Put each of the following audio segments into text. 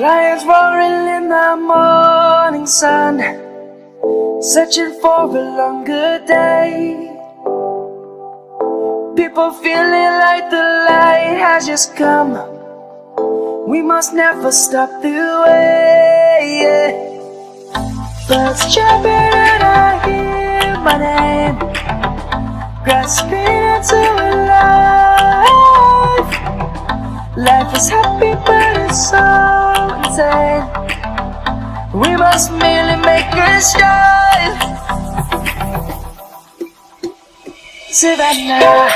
Lions roaring in the morning sun, searching for a longer day. People feeling like the light has just come. We must never stop the way. Birds chirping and I hear my name, grasping into life. Life is happy but it's so insane. We must merely make a start. Savannah,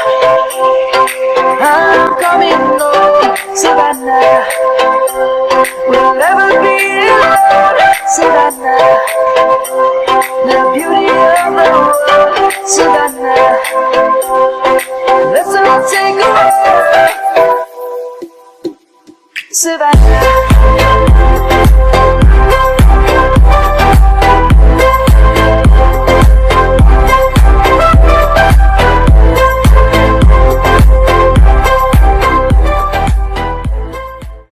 I'm coming home. Savannah, we'll never be alone. Savannah, the beauty of the world. Savannah, let's all take a walk. Savannah.